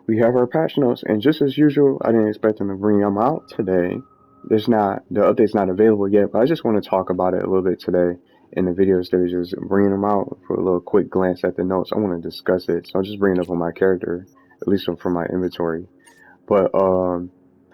we have our patch notes, and just as usual, I didn't expect them to bring them out today. The update's not available yet, but I just want to talk about it a little bit today in the video stage, just bringing them out for a little quick glance at the notes. I want to discuss it, so I'll just bring it up on my character, at least from my inventory. But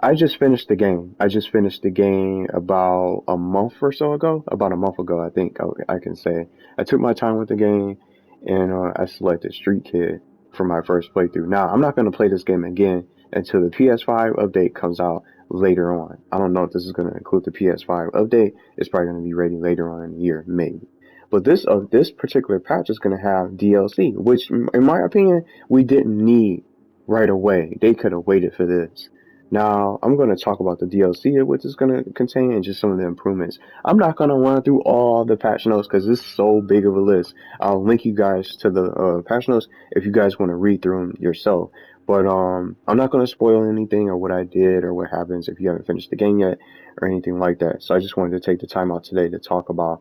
I just finished the game. I just finished the game about a month or so ago. About a month ago, I think I can say. I took my time with the game, and I selected Street Kid for my first playthrough. Now, I'm not going to play this game again until the PS5 update comes out later on. I don't know if this is going to include the PS5 update. It's probably going to be ready later on in the year, maybe. But this particular patch is going to have DLC, which, in my opinion, we didn't need right away. They could have waited for this. Now, I'm going to talk about the DLC, which is going to contain, and just some of the improvements. I'm not going to run through all the patch notes because it's so big of a list. I'll link you guys to the patch notes if you guys want to read through them yourself. But I'm not going to spoil anything or what I did or what happens if you haven't finished the game yet or anything like that. So I just wanted to take the time out today to talk about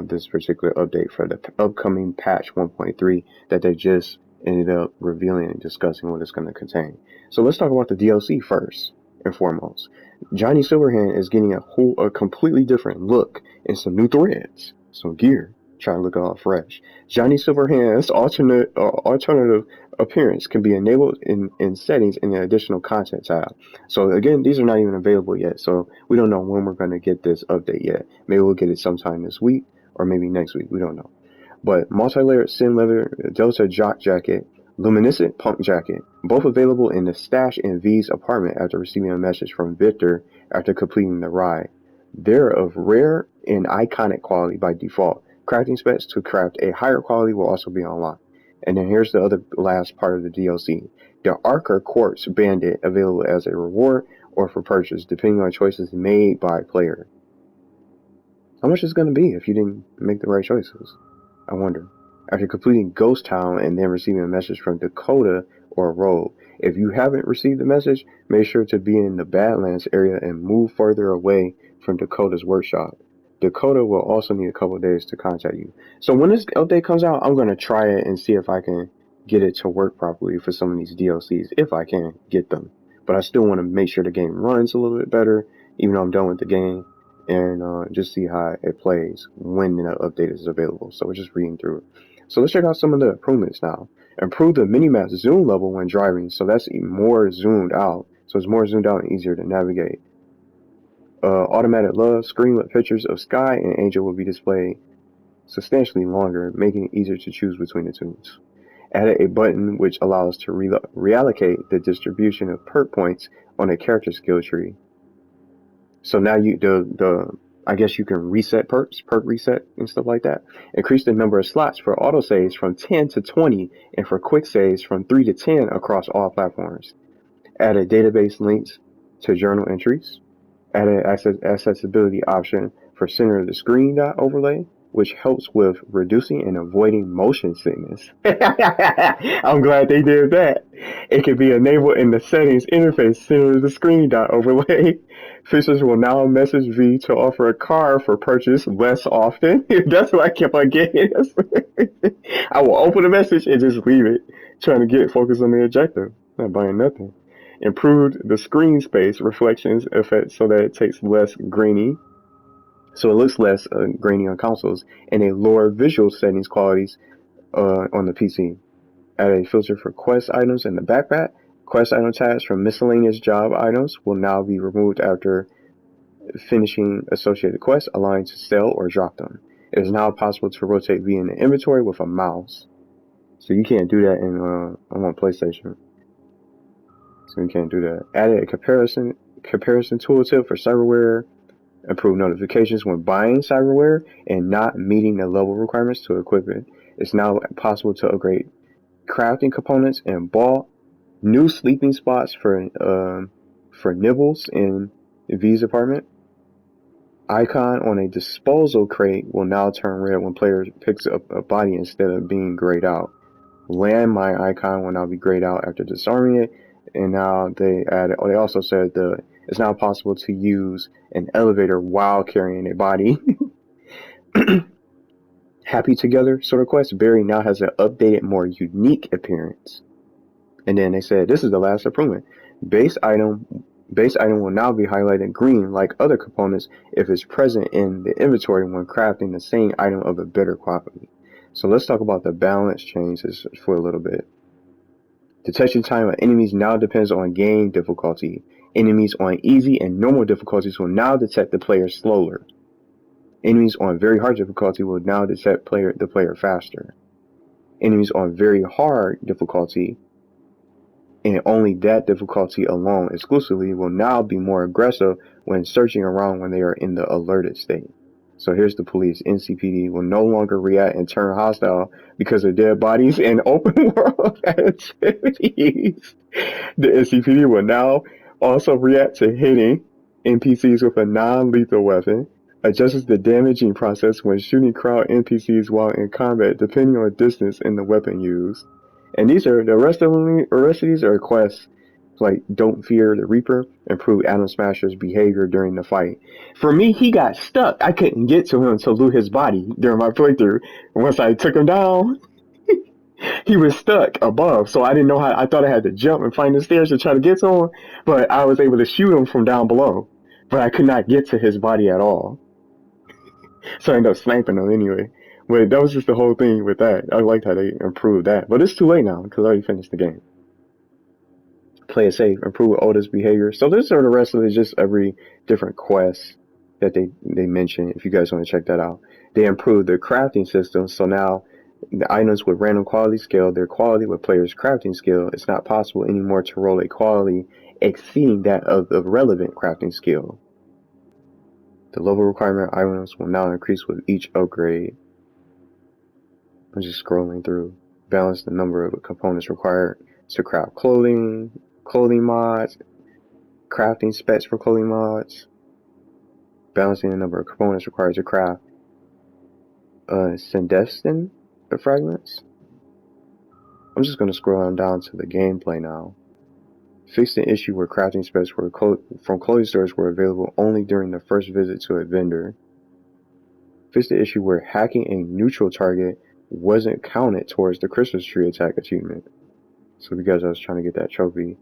this particular update for the upcoming patch 1.3 that they just ended up revealing and discussing what it's going to contain. So let's talk about the DLC first and foremost. Johnny Silverhand is getting a completely different look and some new threads, some gear, trying to look all fresh. Johnny Silverhand's alternative appearance can be enabled in settings in the additional content tab. So again, these are not even available yet, so we don't know when we're going to get this update yet. Maybe we'll get it sometime this week or maybe next week. We don't know. But multi-layered sin leather Delta Jock jacket, luminescent punk jacket, both available in the stash in V's apartment after receiving a message from Victor after completing the ride. They're of rare and iconic quality by default. Crafting specs to craft a higher quality will also be unlocked. And then here's the other last part of the DLC. The Archer Quartz Bandit available as a reward or for purchase, depending on choices made by player. How much is it going to be if you didn't make the right choices? I wonder. After completing Ghost Town and then receiving a message from Dakota or Rogue. If you haven't received the message, make sure to be in the Badlands area and move further away from Dakota's workshop. Dakota will also need a couple days to contact you. So when this update comes out, I'm going to try it and see if I can get it to work properly for some of these DLCs, if I can get them. But I still want to make sure the game runs a little bit better, even though I'm done with the game, and just see how it plays when the update is available. So we're just reading through it. So let's check out some of the improvements now. Improve the minimap zoom level when driving, so that's even more zoomed out. So it's more zoomed out and easier to navigate. Automatic love screen with pictures of Sky and Angel will be displayed substantially longer, making it easier to choose between the tunes. Added a button which allows to reallocate the distribution of perk points on a character skill tree. So now I guess you can reset perk reset and stuff like that. Increase the number of slots for autosaves from 10 to 20 and for quick saves from 3 to 10 across all platforms. Added database links to journal entries. Added accessibility option for center of the screen dot overlay, which helps with reducing and avoiding motion sickness. I'm glad they did that. It can be enabled in the settings interface center of the screen dot overlay. Fishers will now message V to offer a car for purchase less often. That's what I kept on getting. I will open the message and just leave it, trying to get focused on the objective, not buying nothing. Improved the screen space reflections effect so that it takes less grainy, so it looks less grainy on consoles, and a lower visual settings qualities on the PC. Add a filter for quest items in the backpack. Quest item tags from miscellaneous job items will now be removed after finishing associated quests, allowing to sell or drop them. It is now possible to rotate V in the inventory with a mouse. So you can't do that on PlayStation. So you can't do that. Added a comparison tooltip for cyberware. Improve notifications when buying cyberware and not meeting the level requirements to equip it. It's now possible to upgrade crafting components and ball. New sleeping spots for Nibbles in V's apartment. Icon on a disposal crate will now turn red when player picks up a body instead of being grayed out. Landmine icon will now be grayed out after disarming it. And now they also said it's now possible to use an elevator while carrying a body. Happy Together sort of quest. Barry now has an updated, more unique appearance. And then they said this is the last improvement. Base item base item will now be highlighted green like other components if it's present in the inventory when crafting the same item of a better quality. So let's talk about the balance changes for a little bit. Detection time of enemies now depends on game difficulty. Enemies on easy and normal difficulties will now detect the player slower. Enemies on very hard difficulty will now detect the player faster. Enemies on very hard difficulty, and only that difficulty alone exclusively, will now be more aggressive when searching around when they are in the alerted state. So here's the police. NCPD will no longer react and turn hostile because of dead bodies and open world activities. The NCPD will now also react to hitting NPCs with a non-lethal weapon, adjusts the damaging process when shooting crowd NPCs while in combat depending on distance and the weapon used. And these are the rest of these are quests like Don't Fear the Reaper, improve Atom Smasher's behavior during the fight. For me, he got stuck. I couldn't get to him to loot his body during my playthrough. Once I took him down, he was stuck above, so I didn't know how. I thought I had to jump and find the stairs to try to get to him, but I was able to shoot him from down below. But I could not get to his body at all, so I ended up sniping him anyway. But that was just the whole thing with that. I liked how they improved that, but it's too late now because I already finished the game. Play it safe, improve Oda's behavior. So this are the rest of it, just every different quest that they mention. If you guys want to check that out, they improved the crafting system. So now the items with random quality scale their quality with players' crafting skill. It's not possible anymore to roll a quality exceeding that of the relevant crafting skill. The level requirement items will now increase with each upgrade. I'm just scrolling through. Balance the number of components required to craft clothing mods, crafting specs for clothing mods, balancing the number of components required to craft Sandestin fragments. I'm just going to scroll on down to the gameplay now. Fix the issue where crafting specs from clothing stores were available only during the first visit to a vendor. Fix the issue where hacking a neutral target wasn't counted towards the Christmas tree attack achievement. So because I was trying to get that trophy.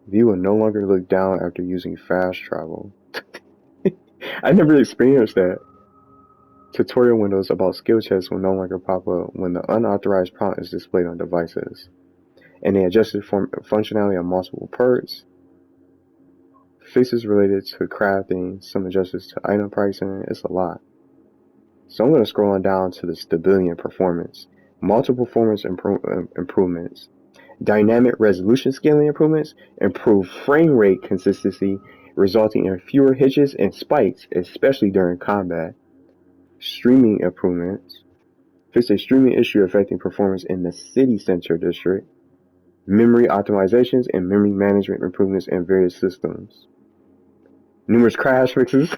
View will no longer look down after using fast travel. I never experienced that. Tutorial windows about skill checks will no longer pop up when the unauthorized prompt is displayed on devices. And they adjusted functionality on multiple perks. Fixes related to crafting, some adjustments to item pricing. It's a lot. So I'm going to scroll on down to the stability and performance. Multiple performance improvements. Dynamic resolution scaling improvements, improved frame rate consistency, resulting in fewer hitches and spikes, especially during combat. Streaming improvements, fix a streaming issue affecting performance in the city center district. Memory optimizations and memory management improvements in various systems. Numerous crash fixes,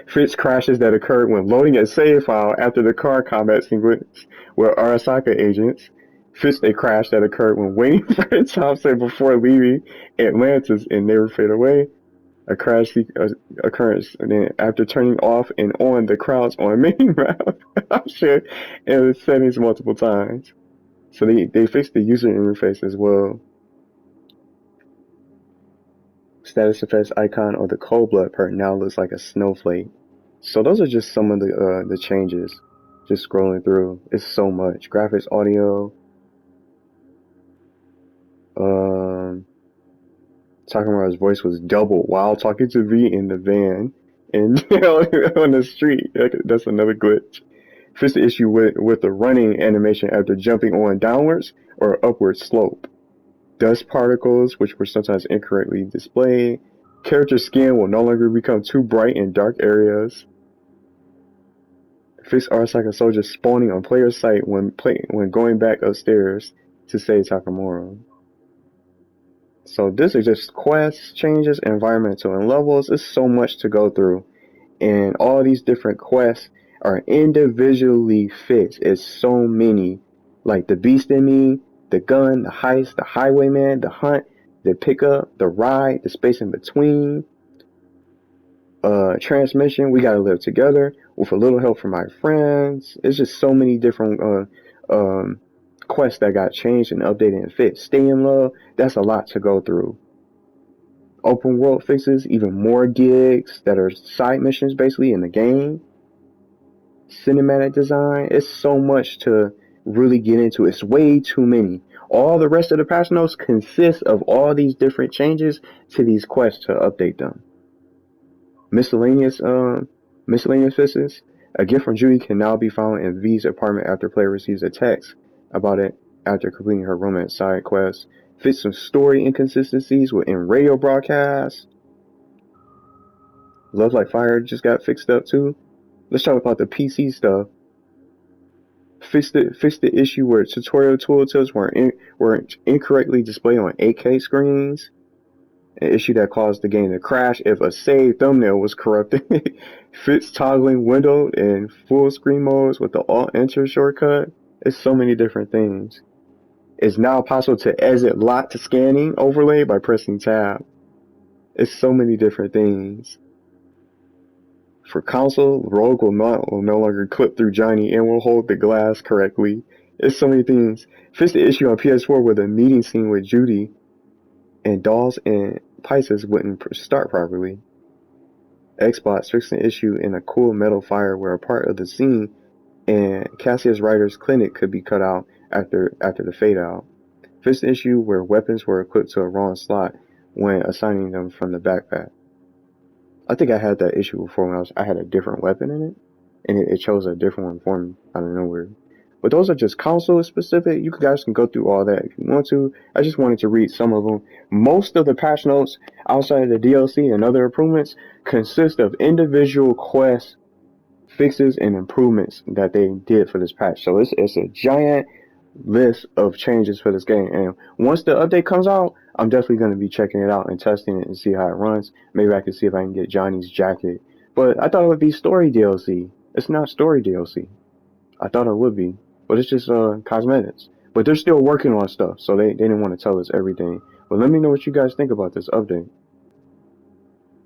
fix crashes that occurred when loading a save file after the car combat sequence with Arasaka agents. Fixed a crash that occurred when waiting for a Thompson before leaving Atlantis and never fade away. A crash occurrence after turning off and on the crowds on main route option and the settings multiple times. So they fixed the user interface as well. Status effects icon or the cold blood perk now looks like a snowflake. So those are just some of the changes. Just scrolling through, it's so much. Graphics, audio. Takamaru's voice was doubled while talking to V in the van and on the street. That's another glitch. Fix the issue with the running animation after jumping on downwards or upward slope. Dust particles, which were sometimes incorrectly displayed. Character skin will no longer become too bright in dark areas. Fix Arasaka soldiers spawning on player sight when going back upstairs to save Takamaru. So this is just quest changes, environmental, and levels. It's so much to go through. And all these different quests are individually fixed. It's so many. Like the beast in me, the gun, the heist, the highwayman, the hunt, the pickup, the ride, the space in between, transmission, we gotta live together with a little help from my friends. It's just so many different quests that got changed and updated and fixed. Stadium love, that's a lot to go through. Open world fixes, even more gigs that are side missions basically in the game. Cinematic design, it's so much to really get into. It's way too many. All the rest of the patch notes consist of all these different changes to these quests to update them. Miscellaneous fixes. A gift from Judy can now be found in V's apartment after player receives a text about it after completing her romance side quest. Fix some story inconsistencies within radio broadcasts. Love Like Fire just got fixed up too. Let's talk about the PC stuff. Fix the issue where tutorial tooltips were incorrectly displayed on 8K screens. An issue that caused the game to crash if a saved thumbnail was corrupted. Fix toggling window and full screen modes with the Alt-Enter shortcut. It's so many different things. It's now possible to exit lock to scanning overlay by pressing tab. It's so many different things. For console, Rogue will no longer clip through Johnny and will hold the glass correctly. It's so many things. Fix the issue on PS4 where the meeting scene with Judy and Dolls and Pisces wouldn't start properly. Xbox fixed an issue in a cool metal fire where a part of the scene and Cassius Ryder's clinic could be cut out after the fade out. Fixed the issue where weapons were equipped to a wrong slot when assigning them from the backpack. I think I had that issue before when I had a different weapon in it, and it chose a different one for me out of nowhere. But those are just console specific. You guys can go through all that if you want to. I just wanted to read some of them. Most of the patch notes outside of the DLC and other improvements consist of individual quests, fixes, and improvements that they did for this patch. So it's a giant list of changes for this game, and once the update comes out, I'm definitely going to be checking it out and testing it and see how it runs. Maybe I can see if I can get Johnny's jacket, but I thought it would be story DLC. It's not story DLC. I thought it would be, but it's just cosmetics. But they're still working on stuff, so they didn't want to tell us everything. But let me know what you guys think about this update.